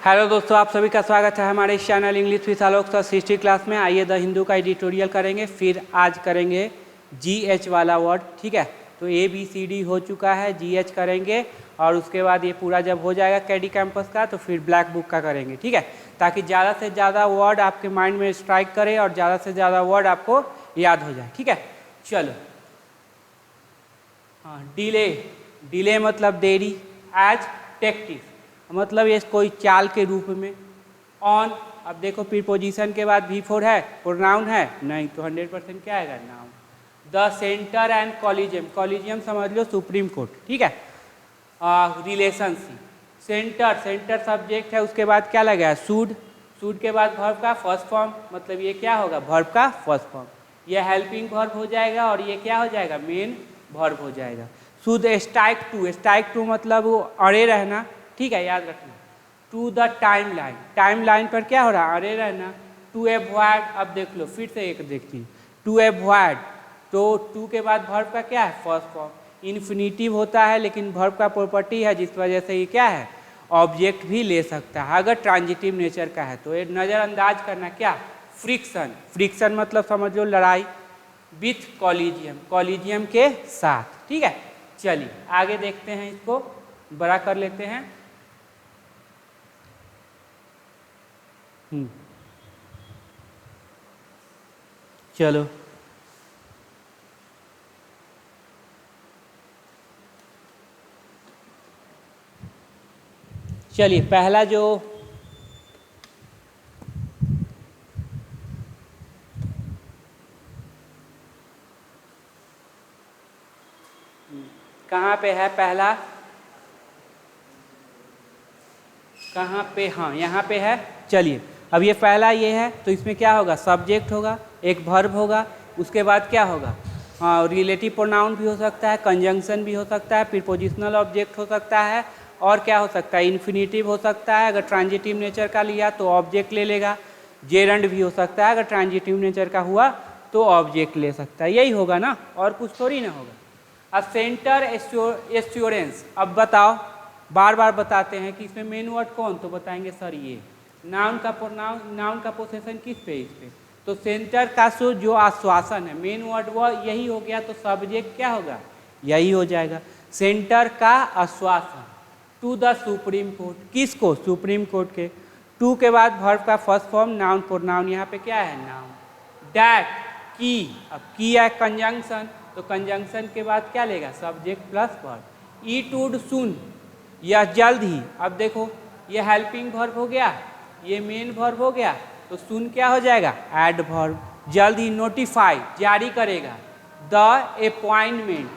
Hello दोस्तों, आप सभी का स्वागत है हमारे इस channel English with Alok sir history class में। आइए द हिंदू का एडिटोरियल करेंगे, फिर आज करेंगे GH वाला वर्ड। ठीक है, तो ABCD हो चुका है, GH करेंगे और उसके बाद ये पूरा जब हो जाएगा कैडी कैंपस का तो फिर ब्लैक बुक का करेंगे। ठीक है, ताकि ज़्यादा से ज़्यादा वर्ड आपके माइंड में स्ट्राइक करे और ज़्यादा से ज़्यादा वर्ड आपको याद हो जाए। ठीक है, चलो। हाँ, डिले मतलब देरी। एज टेक्टिस मतलब ये कोई चाल के रूप में। ऑन, अब देखो प्रीपोजिशन के बाद V4 है, प्रोनाउन है नहीं, तो 100% क्या आएगा? Noun. The centre and Colosseum, Colosseum समझ लो सुप्रीम कोर्ट। ठीक है, रिलेशनशिप। सेंटर सब्जेक्ट है, उसके बाद क्या लगा है? शूड के बाद वर्ब का फर्स्ट फॉर्म, मतलब ये क्या होगा? वर्ब का फर्स्ट फॉर्म। ये हेल्पिंग वर्ब हो जाएगा और ये क्या हो जाएगा? मेन वर्ब हो जाएगा। शुड स्टाइक टू मतलब वो अड़े रहना। ठीक है, याद रखना। टू द टाइम लाइन पर क्या हो रहा? अरे रहना। टू एवॉइड, अब देख लो फिर से एक देखिए, टू एवॉइड, तो टू के बाद वर्ब का क्या है? First form. इन्फिनिटिव होता है लेकिन वर्ब का प्रॉपर्टी है जिस वजह से ये क्या है? ऑब्जेक्ट भी ले सकता है अगर ट्रांजिटिव नेचर का है। तो ये नज़रअंदाज करना। क्या? फ्रिक्शन मतलब समझ लो लड़ाई। विथ कॉलिजियम के साथ। ठीक है, चलिए आगे देखते हैं, इसको बड़ा कर लेते हैं। चलो, चलिए पहला जो कहाँ पे है पहला? कहाँ पे? हाँ, यहाँ पे है। चलिए, अब ये पहला ये है तो इसमें क्या होगा? सब्जेक्ट होगा, एक वर्ब होगा, उसके बाद क्या होगा? हाँ, रिलेटिव प्रोनाउन भी हो सकता है, कंजंक्शन भी हो सकता है, प्रीपोजिशनल ऑब्जेक्ट हो सकता है, और क्या हो सकता है? इन्फिनिटिव हो सकता है। अगर ट्रांजिटिव नेचर का लिया तो ऑब्जेक्ट ले लेगा। जेरंड भी हो सकता है, अगर ट्रांजिटिव नेचर का हुआ तो ऑब्जेक्ट ले सकता है। यही होगा ना, और कुछ थोड़ी ना होगा। अब सेंटर एश्योरेंस, अब बताओ, बार बार बताते हैं कि इसमें मेन वर्ड कौन? तो बताएंगे सर ये नाउन का पोसेशन किस पे? इस पे। तो सेंटर का जो आश्वासन है, मेन वर्ड वो यही हो गया, तो सब्जेक्ट क्या होगा? यही हो जाएगा। सेंटर का आश्वासन टू द सुप्रीम कोर्ट, किसको? सुप्रीम कोर्ट के। टू के बाद वर्ब का फर्स्ट फॉर्म नाउन प्रोनाउन, यहाँ पे क्या है? नाउन। डैट की, अब की है कंजंक्शन, तो कंजंक्शन के बाद क्या लेगा? Subject plus verb. Eat would soon, यह जल्द ही। अब देखो ये हेल्पिंग वर्ब हो गया, ये मेन वर्ब हो गया, तो सून क्या हो जाएगा? Adverb. जल्द ही नोटिफाई, जारी करेगा। द अपॉइंटमेंट,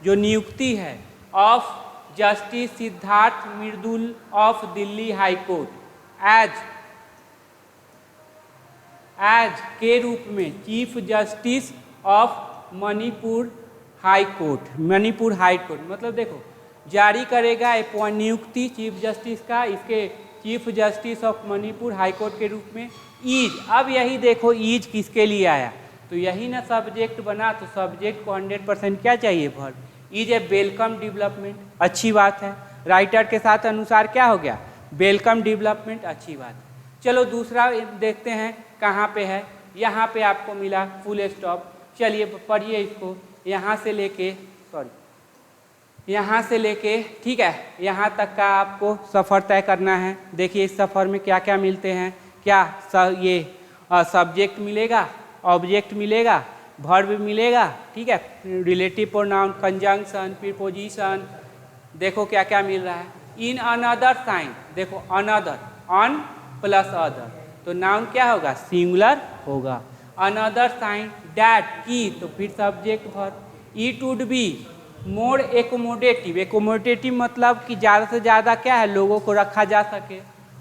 जो नियुक्ति है, of justice Siddharth Mridul of Delhi high court, as के रूप में chief justice of Manipur high court. Manipur high court मतलब देखो जारी करेगा नियुक्ति चीफ जस्टिस का, इसके chief justice of Manipur high court के रूप में। ईज, अब यही देखो ईज किसके लिए आया? तो यही ना सब्जेक्ट बना, तो सब्जेक्ट को 100% क्या चाहिए? Verb. Is a welcome development, अच्छी बात है। राइटर के साथ अनुसार क्या हो गया? वेलकम डेवलपमेंट, अच्छी बात है। चलो दूसरा देखते हैं कहाँ पे है। यहाँ पे आपको मिला फुल स्टॉप। चलिए पढ़िए इसको, यहाँ से लेके यहाँ से लेके, ठीक है, यहाँ तक का आपको सफ़र तय करना है। देखिए इस सफ़र में क्या क्या मिलते हैं। क्या ये सब्जेक्ट मिलेगा, ऑब्जेक्ट मिलेगा, वर्ब मिलेगा, ठीक है, रिलेटिव प्रोनाउन, कंजंक्शन, प्रीपोजिशन, देखो क्या क्या मिल रहा है। इन अनदर साइन, देखो अनदर, अन प्लस अदर, तो नाउन क्या होगा? सिंगुलर होगा। अनदर साइन, डैट की, तो फिर subject verb. It would be more accommodative, accommodative मतलब कि ज़्यादा से ज़्यादा क्या है? लोगों को रखा जा सके।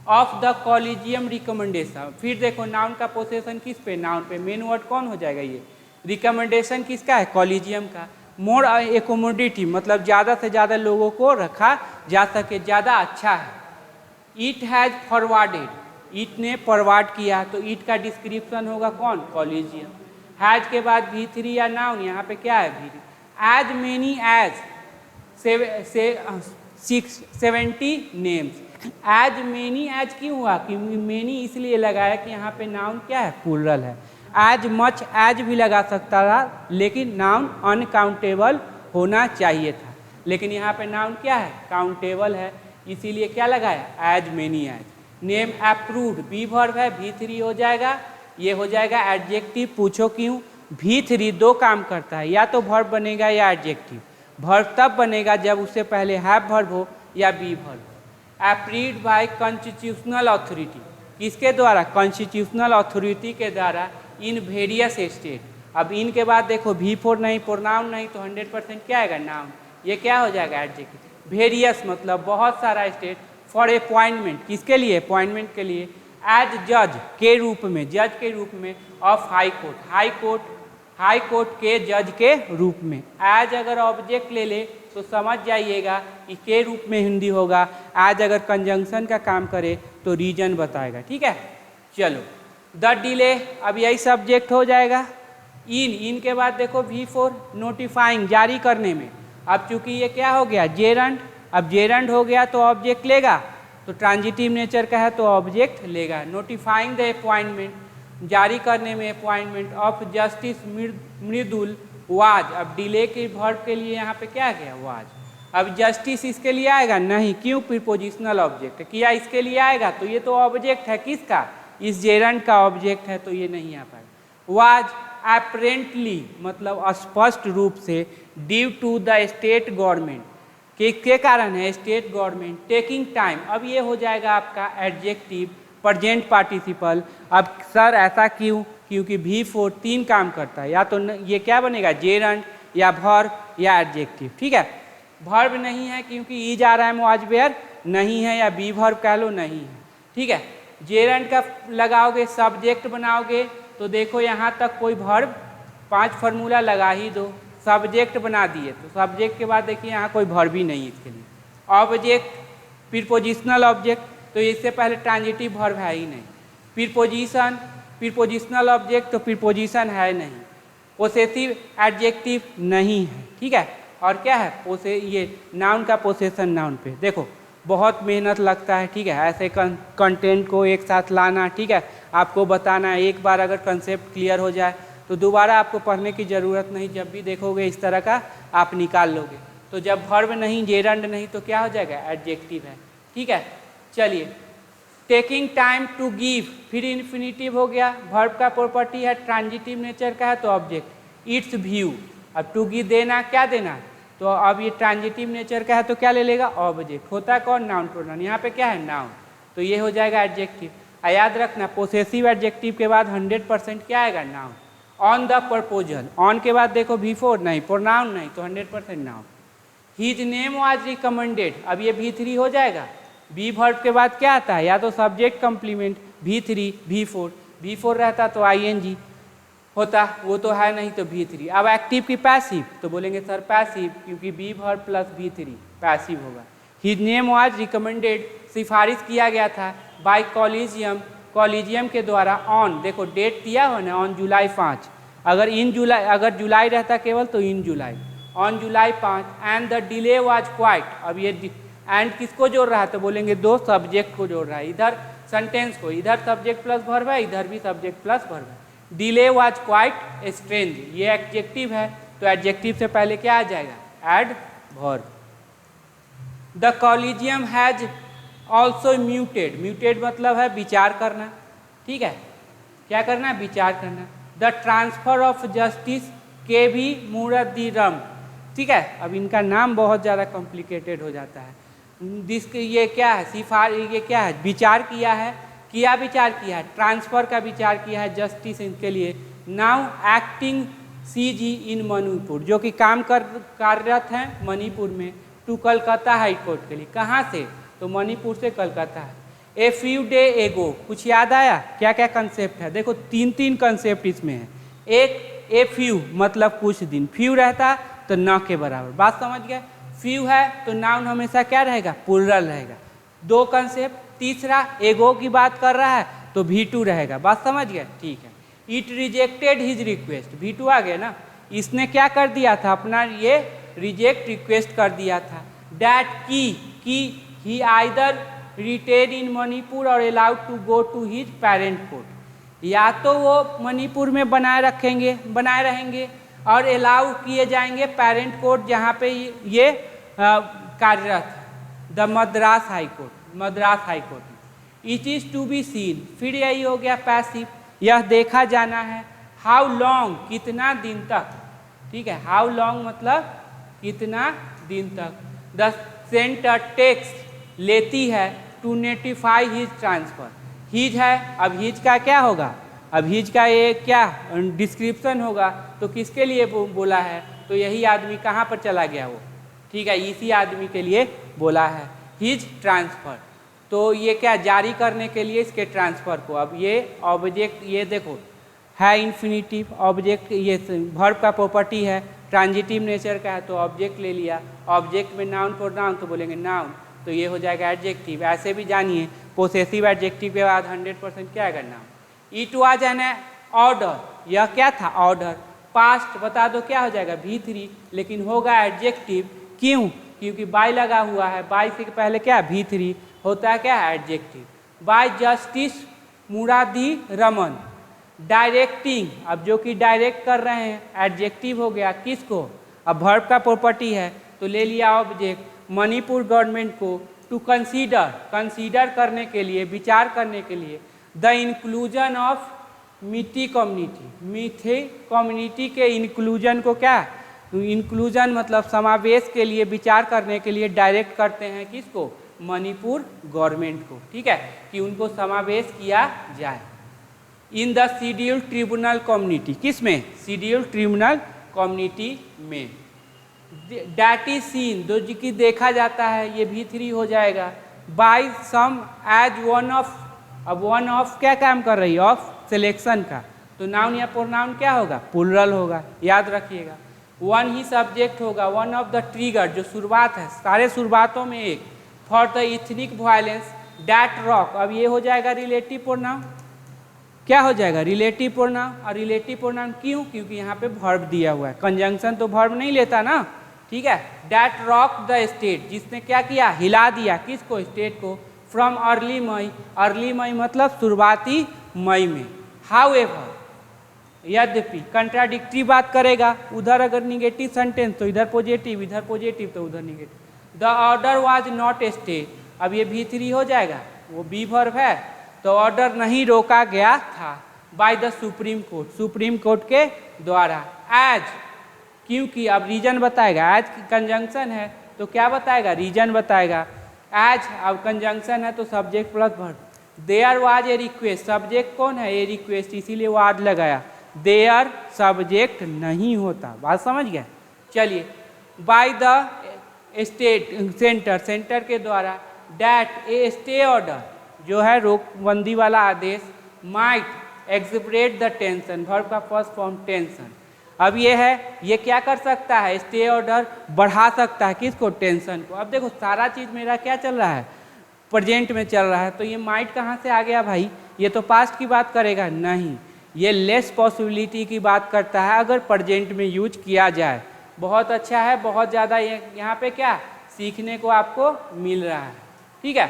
ऑफ द कॉलेजियम रिकमेंडेशन, फिर देखो नाउन का पोसेशन किस पे? नाउन पे। मेन वर्ड कौन हो जाएगा? ये। रिकमेंडेशन किसका है? कॉलेजियम का। मोर एकोमोडेटिव मतलब ज़्यादा से ज़्यादा लोगों को रखा जा सके, ज़्यादा अच्छा है। इट हैज़ फॉरवर्डेड, इट ने फॉरवर्ड किया, तो इट का डिस्क्रिप्शन होगा कौन? कॉलेजियम। हैज के बाद V3 या नाउन, यहाँ पे क्या है? V3। As many as 70 names, as many as क्यों हुआ? क्योंकि मेनी इसलिए लगाया कि यहाँ पे नाउन क्या है? प्लूरल है। एज मच एज भी लगा सकता था, लेकिन नाउन अनकाउंटेबल होना चाहिए था, लेकिन यहाँ पे नाउन क्या है? काउंटेबल है, इसीलिए क्या लगाया? As many as. Name approved, be verb है, V3 हो जाएगा, ये हो जाएगा एडजेक्टिव। पूछो क्यों? V3 दो काम करता है, या तो वर्ब बनेगा या एडजेक्टिव। वर्ब तब बनेगा जब उससे पहले हैव वर्ब हो या be verb. Approved by constitutional authority, किसके द्वारा? कॉन्स्टिट्यूशनल अथॉरिटी के द्वारा इन वेरियस स्टेट। अब इन के बाद देखो V4 नहीं, प्रोनाउन नहीं, तो 100% क्या आएगा? नाउन। ये क्या हो जाएगा? एडजेक्टिव। वेरियस मतलब बहुत सारा स्टेट। फॉर अपॉइंटमेंट, किसके लिए? अपॉइंटमेंट के लिए। एज जज के रूप में, जज के रूप में। Of high court, high court के जज के रूप में। एज अगर ऑब्जेक्ट ले ले तो समझ जाइएगा कि के रूप में हिंदी होगा। एज अगर कंजंक्शन का काम करे तो रीजन बताएगा। ठीक है, चलो। द डिले, अब यही सब्जेक्ट हो जाएगा। इन के बाद देखो V4 नोटिफाइंग, जारी करने में। अब चूंकि ये क्या हो गया? जेरंड। अब जेरंड हो गया तो ऑब्जेक्ट लेगा, तो ट्रांजिटिव नेचर का है तो ऑब्जेक्ट लेगा। नोटिफाइंग द अपॉइंटमेंट, जारी करने में appointment of justice Mridul was. अब डिले के वर्ब के लिए यहाँ पे क्या गया? वाज। अब जस्टिस इसके लिए आएगा? नहीं, क्यों? प्रीपोजिशनल ऑब्जेक्ट है। किया इसके लिए आएगा तो ये तो ऑब्जेक्ट है किसका? इस जेरंड का ऑब्जेक्ट है, तो ये नहीं आ पाएगा। वाज अपेरेंटली मतलब स्पष्ट रूप से, due to the state government, के कारण है? State government. टेकिंग टाइम, अब ये हो जाएगा आपका एडजेक्टिव प्रेजेंट पार्टिसिपल। अब सर ऐसा क्यों? क्योंकि V4 तीन काम करता है, या तो ये क्या बनेगा? जेरंड या वर्ब या एडजेक्टिव। ठीक है, वर्ब नहीं है क्योंकि ई जा रहा है, वाज वेयर नहीं है, या बी वर्ब कह लो नहीं है। ठीक है, जेरंड का लगाओगे, सब्जेक्ट बनाओगे, तो देखो यहाँ तक कोई वर्ब 5 फार्मूला लगा ही दो। सब्जेक्ट बना दिए, तो सब्जेक्ट के बाद देखिए यहाँ कोई वर्ब ही नहीं इसके लिए। ऑब्जेक्ट प्रीपोजिशनल ऑब्जेक्ट, तो इससे पहले ट्रांजिटिव वर्ब है ही नहीं। प्रीपोजिशन प्रीपोजिशनल ऑब्जेक्ट, तो प्रीपोजिशन है नहीं। पोसेसिव एडजेक्टिव नहीं है। ठीक है, और क्या है? ये नाउन का पोसेशन नाउन पे। देखो बहुत मेहनत लगता है। ठीक है, ऐसे कंटेंट को एक साथ लाना। ठीक है, आपको बताना है। एक बार अगर कंसेप्ट क्लियर हो जाए तो दोबारा आपको पढ़ने की ज़रूरत नहीं। जब भी देखोगे इस तरह का आप निकाल लोगे। तो जब वर्ब नहीं, जेरंड नहीं, तो क्या हो जाएगा? एडजेक्टिव है। ठीक है, चलिए। टेकिंग टाइम टू गिव, फिर इन्फिनिटिव हो गया। वर्ब का प्रॉपर्टी है, ट्रांजिटिव नेचर का है तो ऑब्जेक्ट। इट्स व्यू, अब टू गिव देना, क्या देना? तो अब ये ट्रांजिटिव नेचर का है तो क्या ले लेगा? ऑब्जेक्ट। होता कौन? Noun pronoun. यहाँ पे क्या है? नाउन, तो ये हो जाएगा एडजेक्टिव। याद रखना, पोसेसिव एडजेक्टिव के बाद 100% क्या आएगा? Noun. On the proposal, on के बाद देखो V4 नहीं, प्रोनाउन नहीं, तो 100% noun. His name was recommended, अब ये V3 हो जाएगा। बी वर्ब के बाद क्या आता है? या तो सब्जेक्ट कंप्लीमेंट, V3 V4 रहता तो ING होता, वो तो है नहीं तो V3। अब एक्टिव की पैसिव, तो बोलेंगे सर पैसिव, क्योंकि be verb plus V3 passive होगा। हिज नेम वाज रिकमेंडेड, सिफारिश किया गया था। बाय कॉलेजियम, कॉलेजियम के द्वारा। ऑन, देखो डेट दिया हो ना, ऑन जुलाई 5। अगर इन जुलाई, अगर जुलाई रहता केवल तो in July, on July 5। And the delay was quite, अब ये एंड किसको जोड़ रहा है? तो बोलेंगे दो सब्जेक्ट को जोड़ रहा है। इधर सेंटेंस को, इधर सब्जेक्ट प्लस वर्ब है, इधर भी सब्जेक्ट प्लस वर्ब है। डिले वाज क्वाइट स्ट्रेंज, ये एडजेक्टिव है, तो एडजेक्टिव से पहले क्या आ जाएगा? Adverb. The collegium has also mooted, mooted मतलब है विचार करना। ठीक है, क्या करना? विचार करना। द ट्रांसफर ऑफ जस्टिस के भी मुरद्दीरम। ठीक है, अब इनका नाम बहुत ज़्यादा कॉम्प्लिकेटेड हो जाता है। जिसके ये क्या है? ये क्या है? विचार किया है, किया विचार किया है, ट्रांसफर का विचार किया है जस्टिस इनके लिए। नाउ एक्टिंग CG इन मणिपुर, जो कि काम कार्यरत हैं मणिपुर में, टू कलकत्ता हाई कोर्ट के लिए। कहाँ से? तो मणिपुर से कलकत्ता है। ए फ्यू डे एगो, कुछ याद आया? क्या क्या कंसेप्ट है? देखो तीन कंसेप्ट इसमें है। एक ए फ्यू मतलब कुछ दिन, फ्यू रहता तो न के बराबर, बात समझ गए? फ्यू है तो नाउन हमेशा क्या रहेगा? प्लूरल रहेगा। दो कंसेप्ट। तीसरा एगो की बात कर रहा है तो V2 रहेगा, बात समझ गए? ठीक है। It rejected his request, V2 आ गया ना। इसने क्या कर दिया था? अपना ये रिजेक्ट रिक्वेस्ट कर दिया था। डैट की ही आइदर रिटेन इन मणिपुर और allowed to go to his parent court. या तो वो मणिपुर में बनाए रहेंगे और अलाउ किए जाएंगे पेरेंट कोर्ट जहाँ पे ये कार्यरत है, the Madras high court. It is to be seen, फिर यही हो गया पैसिव, यह देखा जाना है। हाउ लॉन्ग, कितना दिन तक, ठीक है, हाउ लॉन्ग मतलब कितना दिन तक। द सेंटर टेक्स, लेती है, to notify his transfer. His है, अब हिज का क्या होगा, अब हिज का ये क्या डिस्क्रिप्शन होगा, तो किसके लिए बोला है, तो यही आदमी कहाँ पर चला गया वो, ठीक है, इसी आदमी के लिए बोला है हिज ट्रांसफर। तो ये क्या जारी करने के लिए इसके ट्रांसफर को। अब ये ऑब्जेक्ट, ये देखो है इन्फिनिटिव, ऑब्जेक्ट ये वर्ब का प्रॉपर्टी है, ट्रांजिटिव नेचर का है, तो ऑब्जेक्ट ले लिया। ऑब्जेक्ट में नाउन प्रोनाउन तो बोलेंगे नाउन, तो ये हो जाएगा एडजेक्टिव। ऐसे भी जानिए पोसेसिव एडजेक्टिव के बाद 100% क्या आएगा, noun. It was an order, यह क्या था, ऑर्डर। पास्ट बता दो क्या हो जाएगा, V3, लेकिन होगा एडजेक्टिव। क्यों, क्योंकि बाय लगा हुआ है, बाय से पहले क्या V3 होता है, क्या adjective. By Justice Muradi Raman, directing, अब जो कि डायरेक्ट कर रहे हैं, एडजेक्टिव हो गया, किसको, अब वर्ब का प्रॉपर्टी है तो ले लिया ऑब्जेक्ट। मणिपुर गवर्नमेंट को टू कंसीडर करने के लिए, विचार करने के लिए, द इंक्लूजन ऑफ मिट्टी कम्युनिटी के इंक्लूजन को क्या, इंक्लूजन मतलब समावेश के लिए, विचार करने के लिए डायरेक्ट करते हैं किसको, मणिपुर गवर्नमेंट को, ठीक है, कि उनको समावेश किया जाए। In the scheduled tribunal community, किस में, शेड्यूल्ड ट्रिब्यूनल कम्युनिटी में। डैट इज सीन, जो कि देखा जाता है, ये V3 हो जाएगा। By some as one of, अब वन ऑफ क्या काम कर रही है, ऑफ सिलेक्शन का, तो नाउन या प्रोनाउन क्या होगा, प्लुरल होगा, याद रखिएगा। वन ही सब्जेक्ट होगा, वन ऑफ द ट्रिगर, जो शुरुआत है, सारे शुरुआतों में एक। For the ethnic violence that rock, अब ये हो जाएगा रिलेटिव प्रोनाउन, क्या हो जाएगा, रिलेटिव प्रोनाउन। और रिलेटिव प्रोनाउन क्यों, क्योंकि यहाँ पे वर्ब दिया हुआ है, कंजंक्शन तो वर्ब नहीं लेता ना, ठीक है। डैट रॉक द स्टेट, जिसने क्या किया, हिला दिया, किसको, स्टेट को। फ्रॉम अर्ली मई मतलब शुरुआती मई में। हाउएवर, यद्यपि, कंट्राडिक्टरी बात करेगा, उधर अगर निगेटिव सेंटेंस तो इधर पॉजिटिव, इधर पॉजिटिव तो उधर negative. The order was not stay, अब ये V3 हो जाएगा, वो बी वर्ब है, तो ऑर्डर नहीं रोका गया था। बाय द सुप्रीम कोर्ट के द्वारा। एज, क्योंकि अब रीजन बताएगा, एज की कंजंक्शन है तो क्या बताएगा, रीजन बताएगा। एज अब कंजंक्शन है तो subject plus verb. There was a request, subject कौन है, ए रिक्वेस्ट, इसीलिए वाज लगाया। देयर सब्जेक्ट नहीं होता, बात समझ गया। चलिए, बाय द स्टेट सेंटर के द्वारा। डैट ए स्टे ऑर्डर, जो है रोकबंदी वाला आदेश। माइट एग्जिबरेट द टेंशन, वर्ब का फर्स्ट फॉर्म टेंशन। अब ये है, ये क्या कर सकता है, स्टे ऑर्डर बढ़ा सकता है, किसको, टेंशन को। अब देखो सारा चीज़ मेरा क्या चल रहा है, प्रेजेंट में चल रहा है, तो ये माइट कहाँ से आ गया भाई, ये तो पास्ट की बात करेगा, नहीं, ये लेस पॉसिबिलिटी की बात करता है अगर प्रेजेंट में यूज किया जाए। बहुत अच्छा है, बहुत ज़्यादा यहाँ पे क्या सीखने को आपको मिल रहा है, ठीक है।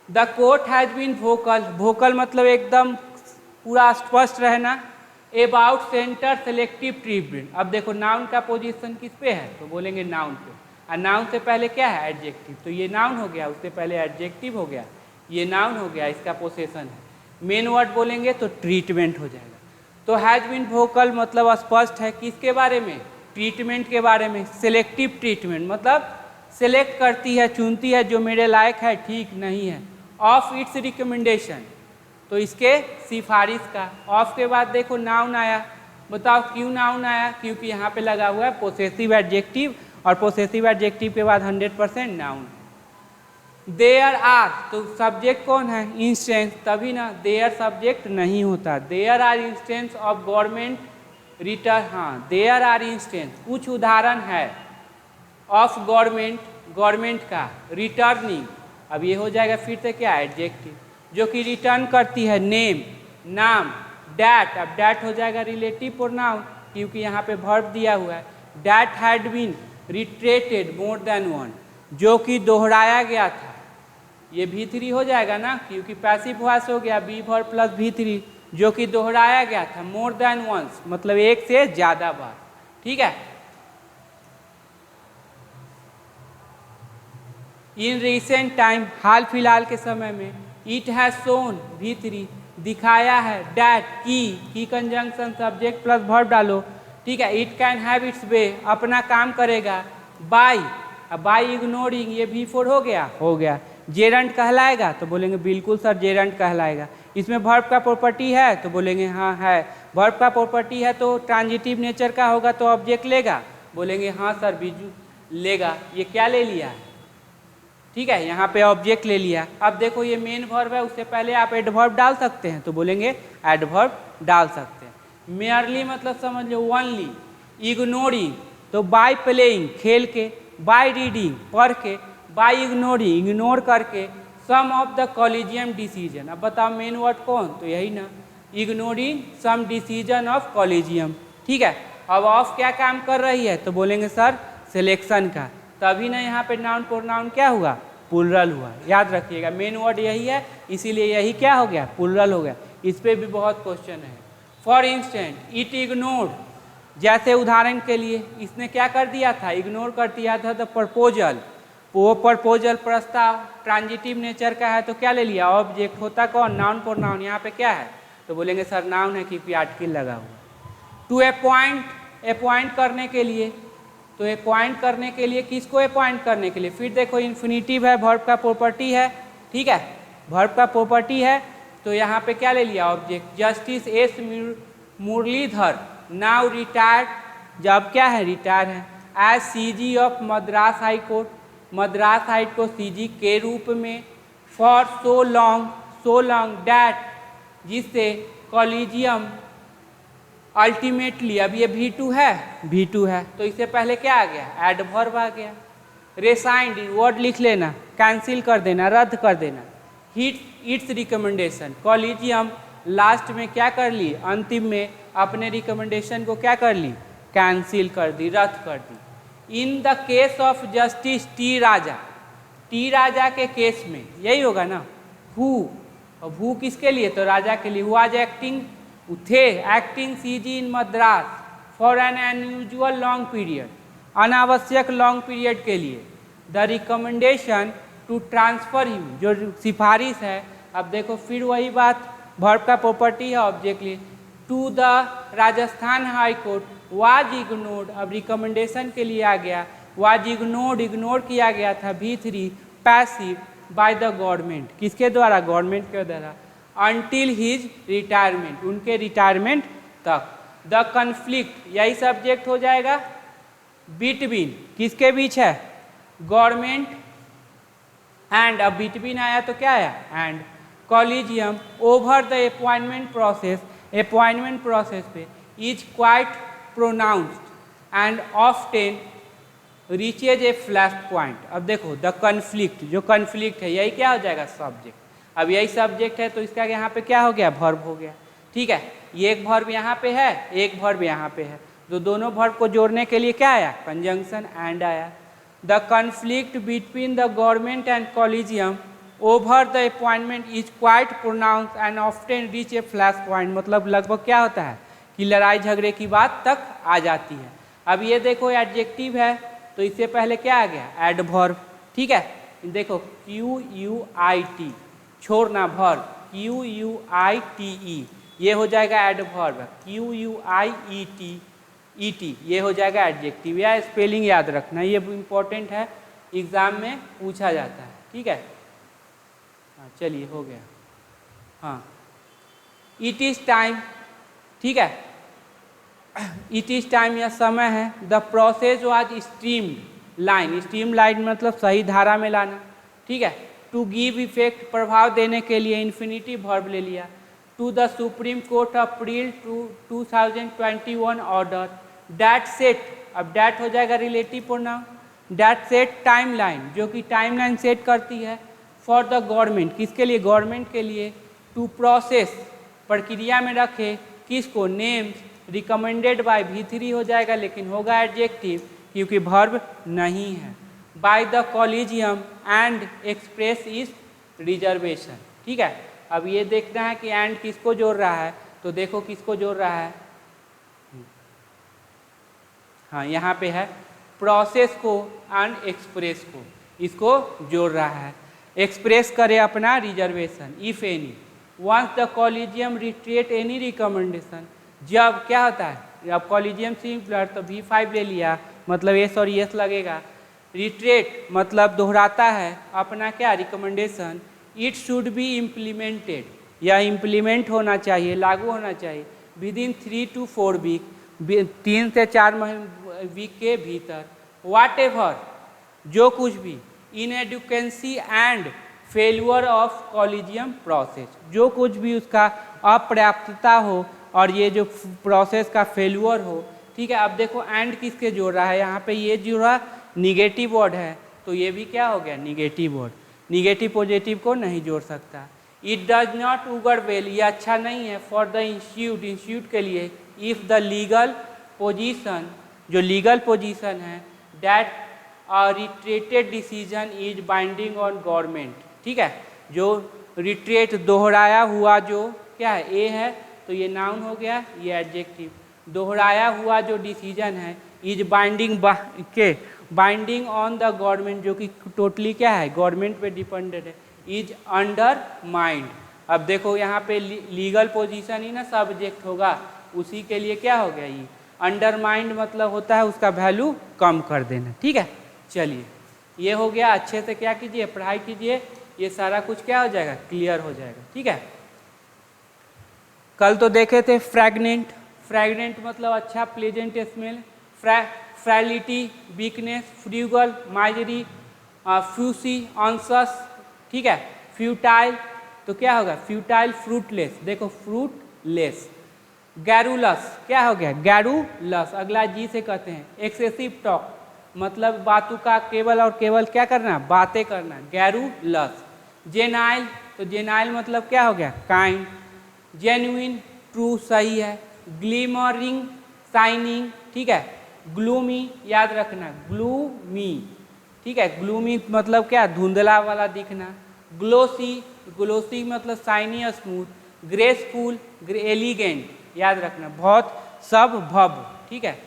The court has been vocal मतलब एकदम पूरा स्पष्ट रहना। अबाउट सेंटर सेलेक्टिव ट्रीटमेंट, अब देखो नाउन का पोजीशन किस पे है, तो बोलेंगे नाउन पे, और नाउन से पहले क्या है, एडजेक्टिव, तो ये नाउन हो गया, उससे पहले एडजेक्टिव हो गया, ये नाउन हो गया, इसका पोसेशन है। मेन वर्ड बोलेंगे तो ट्रीटमेंट हो जाएगा। तो हैज बीन वोकल मतलब स्पष्ट है, किसके बारे में, ट्रीटमेंट के बारे में। सेलेक्टिव ट्रीटमेंट मतलब सेलेक्ट करती है, चुनती है, जो मेरे लायक है, ठीक नहीं है। ऑफ इट्स रिकमेंडेशन, तो इसके सिफारिश का। ऑफ के बाद देखो नाउन आया, बताओ क्यों नाउन आया, क्योंकि यहाँ पे लगा हुआ है पोसेसिव एडजेक्टिव, और पोसेसिव एडजेक्टिव के बाद 100% नाउन। देयर आर, तो सब्जेक्ट कौन है, इंस्टेंस, तभी ना, देयर सब्जेक्ट नहीं होता। There are instance of government return, हाँ देयर आर इंस्टेंस, कुछ उदाहरण है ऑफ गवर्नमेंट का रिटर्निंग, अब ये हो जाएगा फिर से क्या, एडजेक्टिव, जो कि रिटर्न करती है, नेम, नाम। डैट, अब डैट हो जाएगा रिलेटिव प्रोनाउन, क्योंकि यहाँ पे वर्ब दिया हुआ है। That had been reiterated more than one, जो कि दोहराया गया था, ये V3 हो जाएगा ना, क्योंकि पैसिव वॉइस हो गया बी वर्ब प्लस V3, जो कि दोहराया गया था मोर देन वंस, मतलब एक से ज्यादा बार। ठीक है, इन रिसेंट टाइम, हाल फिलहाल के समय में, इट हैज शोन V3 दिखाया है, डैट की कंजंक्शन सब्जेक्ट प्लस वर्ब डालो। ठीक है, इट कैन हैव इट्स वे, अपना काम करेगा, बाय, अब बाय इग्नोरिंग, ये V4 हो गया। जेरंट कहलाएगा तो बोलेंगे बिल्कुल सर जेरंट कहलाएगा। इसमें वर्ब का प्रॉपर्टी है तो बोलेंगे हाँ है। वर्ब का प्रॉपर्टी है तो ट्रांजिटिव नेचर का होगा तो ऑब्जेक्ट लेगा, बोलेंगे हाँ सर बीजू लेगा। ये क्या ले लिया है, ठीक है, यहाँ पे ऑब्जेक्ट ले लिया। अब देखो ये मेन वर्ब है, उससे पहले आप एडवर्ब डाल सकते हैं तो बोलेंगे एडवर्ब डाल सकते हैं। मेयरली मतलब समझ लो ओनली, इग्नोरिंग तो बाय प्लेइंग खेल के, बाय रीडिंग पढ़ के, बाय इग्नोरिंग इग्नोर करके, some of the collegium decision. अब बताओ मेन वर्ड कौन, तो यही ना, ignoring some decision of collegium. ठीक है, अब ऑफ क्या काम कर रही है तो बोलेंगे सर सिलेक्शन का, तभी ना यहाँ पे नाउन प्रोनाउन क्या हुआ, प्लुरल हुआ। याद रखिएगा मेन वर्ड यही है, इसीलिए यही क्या हो गया, प्लुरल हो गया। इस पे भी बहुत क्वेश्चन है। फॉर इंस्टेंट इट इग्नोर्ड, जैसे उदाहरण के लिए इसने क्या कर दिया था, इग्नोर कर दिया था द प्रपोजल, वो प्रपोजल प्रस्ताव ट्रांजिटिव नेचर का है तो क्या ले लिया, ऑब्जेक्ट होता कौन, नाउन प्रोनाउन। यहाँ पे क्या है तो बोलेंगे सर नाउन है क्योंकि आर्टिकल लगा हुआ। टू अपॉइंट, अपॉइंट करने के लिए, तो अपॉइंट करने के लिए किसको अपॉइंट करने के लिए, फिर देखो इन्फिनिटिव है, वर्ब का प्रॉपर्टी है। ठीक है, वर्ब का प्रॉपर्टी है तो यहाँ पे क्या ले लिया, object. Justice S Muralidhar now retired, जब क्या है रिटायर है, as CG of Madras high court, Madras high court CG के रूप में, फॉर सो लॉन्ग डैट, जिससे कॉलेजियम अल्टीमेटली, अब ये V2 है तो इससे पहले क्या आ गया, एडवर्ब आ गया। रेसाइंड वर्ड लिख लेना, कैंसिल कर देना, रद्द कर देना। इट्स रिकमेंडेशन, कॉलेजियम लास्ट में क्या कर ली, अंतिम में अपने रिकमेंडेशन को क्या कर ली, कैंसिल कर दी, रद्द कर दी। In the case of Justice T Raja के केस में, यही होगा ना, हु किसके लिए, तो राजा के लिए, हुआ एक्टिंग थे acting CJ in Madras for an unusual long period, अनावश्यक लॉन्ग पीरियड के लिए। The recommendation to transfer him, जो सिफारिश है, अब देखो फिर वही बात, वर्ब का प्रॉपर्टी है, ऑब्जेक्ट लिए, to the Rajasthan high court was ignored, अब रिकमेंडेशन के लिए आ गया, वाज इग्नोर्ड, इग्नोर किया गया था V3 passive by the government, किसके द्वारा, गवर्नमेंट के द्वारा, अनटिल हिज रिटायरमेंट, उनके रिटायरमेंट तक। द कन्फ्लिक्ट, यही सब्जेक्ट हो जाएगा, बिटवीन, किसके बीच है, गवर्नमेंट एंड, अब बिटवीन आया तो क्या आया, and, collegium over the appointment process पे, is quite pronounced and often reaches a flash point. अब देखो द कन्फ्लिक्ट, जो कन्फ्लिक्ट है यही क्या हो जाएगा, सब्जेक्ट। अब यही सब्जेक्ट है तो इसका यहाँ पे क्या हो गया, वर्ब हो गया। ठीक है, ये एक वर्ब यहाँ पे है, एक वर्ब यहाँ पे है, तो दोनों वर्ब को जोड़ने के लिए क्या आया, कंजंक्शन एंड आया। The conflict between the government and collegium over the appointment is quite pronouns and often reach a flash point, मतलब लगभग क्या होता है कि लड़ाई झगड़े की बात तक आ जाती है। अब ये देखो एडजेक्टिव है तो इससे पहले क्या आ गया, एडवर्ब। ठीक है, देखो QUIT छोड़ना, वर्ब QUITE, ये हो जाएगा एडवर्ब, QUIET ये हो जाएगा एडजेक्टिव। या स्पेलिंग याद रखना, ये इंपॉर्टेंट है, एग्जाम में पूछा जाता है। ठीक है, हाँ चलिए हो गया। हाँ, इट इज टाइम, ठीक है, इट इज टाइम यह समय है। The process was stream line मतलब सही धारा में लाना। ठीक है, टू गिव इफेक्ट प्रभाव देने के लिए इन्फिनिटिव वर्ब ले लिया। To the supreme court April 2021 order that set, अब डैट हो जाएगा relative pronoun, that set timeline, जो कि टाइमलाइन सेट करती है। फॉर द गवर्नमेंट, किसके लिए, गवर्नमेंट के लिए। टू प्रोसेस, प्रक्रिया में रखे, किसको, नेम्स, रिकमेंडेड बाय V3 हो जाएगा, लेकिन होगा एडजेक्टिव क्योंकि वर्ब नहीं है। By the collegium and express is reservation. ठीक है, अब ये देखना है कि एंड किसको जोड़ रहा है, तो देखो किसको जोड़ रहा है, हाँ यहाँ पे है प्रोसेस को एंड एक्सप्रेस को, इसको जोड़ रहा है। एक्सप्रेस करे अपना reservation, if any once the collegium reiterate any recommendation, जब क्या होता है, अब कॉलेजियम सिंगुलर तो V5 ले लिया, मतलब एस और एस लगेगा। रिट्रेट मतलब दोहराता है अपना क्या recommendation, it should be implemented, या इम्प्लीमेंट होना चाहिए, लागू होना चाहिए विद इन 3 to 4 वीक, 3 से 4 वीक के भीतर। वाट एवर जो कुछ भी, inadequacy and failure of collegium process, जो कुछ भी उसका अपर्याप्तता हो और ये जो प्रोसेस का फेल्यूर हो। ठीक है, अब देखो एंड किसके जोड़ रहा है, यहाँ पे ये जुड़ा निगेटिव वर्ड है, तो ये भी क्या हो गया निगेटिव वर्ड, निगेटिव पॉजिटिव को नहीं जोड़ सकता। इट डज नॉट उगर वेल, ये अच्छा नहीं है फॉर द इंस्टीट्यूट, इंस्टीट्यूट के लिए, इफ़ द लीगल पोजीशन, जो लीगल पोजीशन है, that reiterated decision is binding on government. ठीक है, जो रिट्रेट दोहराया हुआ जो क्या है ए है, तो ये नाउन हो गया, ये एडजेक्टिव। दोहराया हुआ जो डिसीजन है इज बाइंडिंग के बाइंडिंग ऑन द गवर्नमेंट, जो कि टोटली क्या है गवर्नमेंट पे डिपेंडेड है, इज अंडर माइंड। अब देखो यहाँ पे लीगल पोजीशन ही ना सब्जेक्ट होगा, उसी के लिए क्या हो गया ये अंडर माइंड, मतलब होता है उसका वैल्यू कम कर देना। ठीक है, चलिए ये हो गया, अच्छे से क्या कीजिए पढ़ाई कीजिए, ये सारा कुछ क्या हो जाएगा क्लियर हो जाएगा। ठीक है, कल तो देखे थे फ्रैगनेंट, फ्रैगनेंट मतलब अच्छा pleasant smell, frailty weakness, frugal miserly, fussy anxious. ठीक है, फ्यूटाइल तो क्या होगा फ्यूटाइल, फ्रूटलेस, देखो फ्रूटलेस। गैरुलस क्या हो गया गैरुलस, अगला जी से कहते हैं। एक्सेसिव टॉक मतलब बातों का केवल और केवल क्या करना बातें करना, गैरुलस। जेनाइल तो जेनाइल मतलब क्या हो गया काइंड। जेन्युइन ट्रू सही है। ग्लिमरिंग शाइनिंग, ठीक है। ग्लूमी याद रखना ग्लूमी, ठीक है, ग्लूमी मतलब क्या धुंधला वाला दिखना। ग्लोसी, ग्लोसी मतलब शाइनी स्मूथ। ग्रेसफुल एलिगेंट याद रखना बहुत सब भव, ठीक है।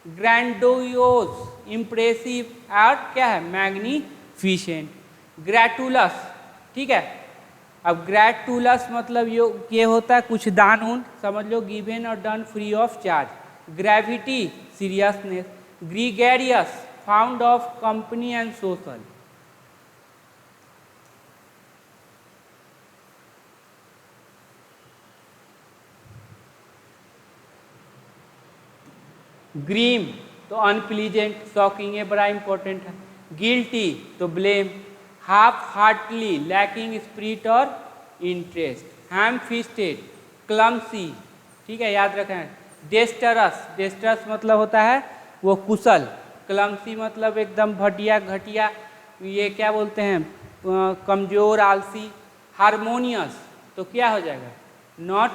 ग्रैंडोयोस इम्प्रेसिव और क्या है मैग्निफिशेंट। ग्रैटुलस, ठीक है। अब ग्रैटुलस मतलब ये होता है कुछ दान उन समझ लो, गिवन और done free of charge. Gravity seriousness. Gregarious fond of company and social. Grim तो अनप्लीजेंट शॉकिंग, ये बड़ा इंपॉर्टेंट है। गिल्टी तो blame. Half heartedly lacking spirit और इंटरेस्ट। हैम फिस्टेड क्लमसी, ठीक है याद रखें। डेस्टरस, डेस्टरस मतलब होता है वो कुशल। क्लमसी मतलब एकदम घटिया घटिया, ये क्या बोलते हैं कमजोर आलसी। हारमोनियस तो क्या हो जाएगा not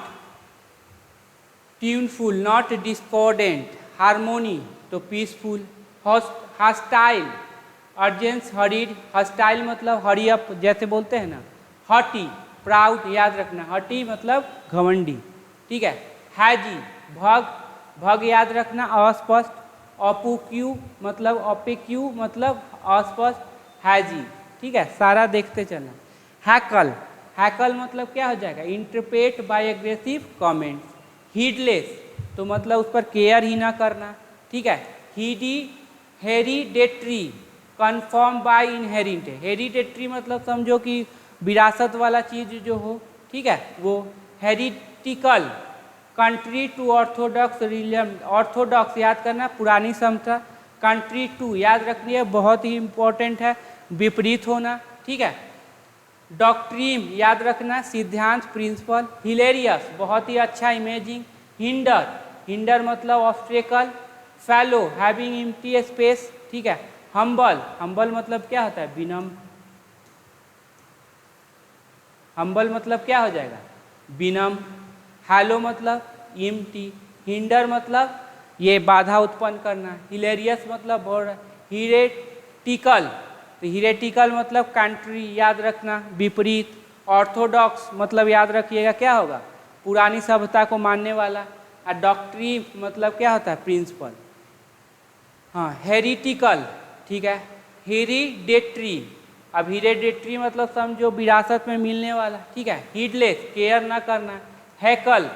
tuneful not discordant. Harmony तो peaceful. Hostile urgent hurried. Hostile मतलब हरी अप जैसे बोलते हैं ना। हटी प्राउड याद रखना, हटी मतलब घमंडी, ठीक है। हैजी भग, भग याद रखना अस्पष्ट। अपुक्यू मतलब अपेक्यू मतलब अस्पष्ट। हैजी, ठीक है सारा देखते चलना। हैकल, हैकल मतलब क्या हो जाएगा interpret by aggressive comments. Heedless तो मतलब उस पर केयर ही ना करना, ठीक है। हीडी hereditary confirm by inherited. Hereditary मतलब समझो कि विरासत वाला चीज जो हो, ठीक है वो। Heretical contrary to orthodox religion, orthodox याद करना पुरानी समता। कंट्री टू याद रखनी है बहुत ही इंपॉर्टेंट है, विपरीत होना, ठीक है। डॉक्ट्रीन याद रखना सिद्धांत प्रिंसिपल। हिलेरियस बहुत ही अच्छा इमेजिंग। हिंडर, हिंडर मतलब ऑब्स्टेकल। फैलो हैविंग एम्प्टी स्पेस, ठीक है। हम्बल, हम्बल मतलब क्या होता है विनम्र। हम्बल मतलब क्या हो जाएगा विनम्र। हैलो मतलब एम्प्टी। हिंडर मतलब ये बाधा उत्पन्न करना। हिलेरियस मतलब बोल रहा। टिकल, तो हिरेटिकल मतलब कंट्री, याद रखना, विपरीत। ऑर्थोडॉक्स मतलब याद रखिएगा क्या होगा, पुरानी सभ्यता को मानने वाला। और डॉक्ट्री मतलब क्या होता है, प्रिंसिपल। हाँ, हेरिटिकल, ठीक है। हेरिडेटरी, अब हेरिडेटरी मतलब समझो विरासत में मिलने वाला, ठीक है। हीडलेस, केयर ना करना। हैकल,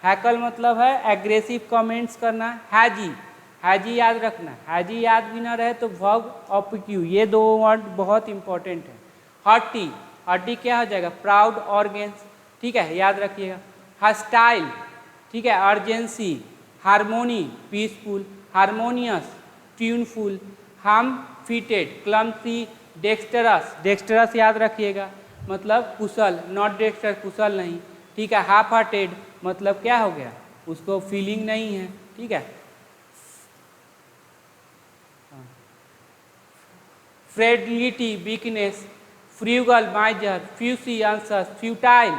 हैकल मतलब है एग्रेसिव कमेंट्स करना। हैजी, हैजी याद रखना, हैजी याद भी ना रहे तो वर्ब ऑप्क्यू, ये दो वर्ड बहुत इंपॉर्टेंट है। हर्टी, हर्टी क्या हो जाएगा, प्राउड ऑर्गेन्स, ठीक है, याद रखिएगा। हस्टाइल, ठीक है, urgency. Harmony, peaceful. Harmonious, tuneful. हम फिटेड, क्लमसी। डेक्स्टरस, डेक्स्टरस याद रखिएगा मतलब कुशल, नॉट डेक्स्टर, कुशल नहीं, ठीक है। हाफ हार्टेड मतलब क्या हो गया, उसको फीलिंग नहीं है, ठीक है। Frailty, weakness. Frugal, miser. Fussy, anxious. Futile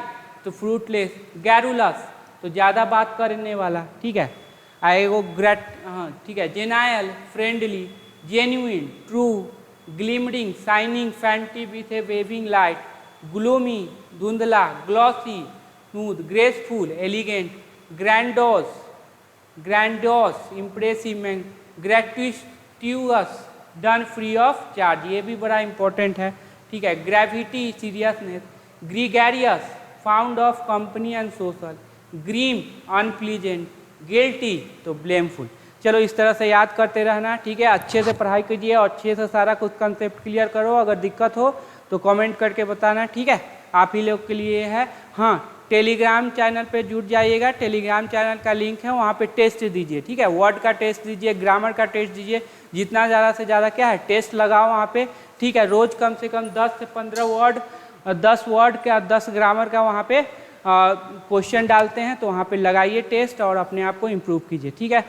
तो फ्रूटलेस। गैरुलस तो ज़्यादा बात करने वाला, ठीक है। आएगो ग्रेट, हाँ ठीक है। Genial, friendly. Genuine, true. Glimmering, shining, faintly with a waving light. Gloomy, धुंधला। Glossy, smooth. Graceful, elegant. Grandiose, grandiose, impressive. Gratuitous, done free of charge, ये भी बड़ा इंपॉर्टेंट है, ठीक है। Gravity, seriousness. Gregarious, fond of company and social. Grim, unpleasant. Guilty तो blameful. चलो इस तरह से याद करते रहना, ठीक है। अच्छे से पढ़ाई कीजिए और अच्छे से सारा कुछ कंसेप्ट क्लियर करो। अगर दिक्कत हो तो कमेंट करके बताना, ठीक है। आप ही लोग के लिए है। हाँ, टेलीग्राम चैनल पे जुड़ जाइएगा, टेलीग्राम चैनल का लिंक है, वहाँ पे टेस्ट दीजिए, ठीक है। वर्ड का टेस्ट दीजिए, ग्रामर का टेस्ट दीजिए, जितना ज़्यादा से ज़्यादा क्या है टेस्ट लगाओ वहाँ पे, ठीक है। रोज़ कम से कम 10 से 15 वर्ड, 10 वर्ड का 10 ग्रामर का वहाँ पे क्वेश्चन डालते हैं, तो वहाँ पे लगाइए टेस्ट और अपने आप को इम्प्रूव कीजिए, ठीक है।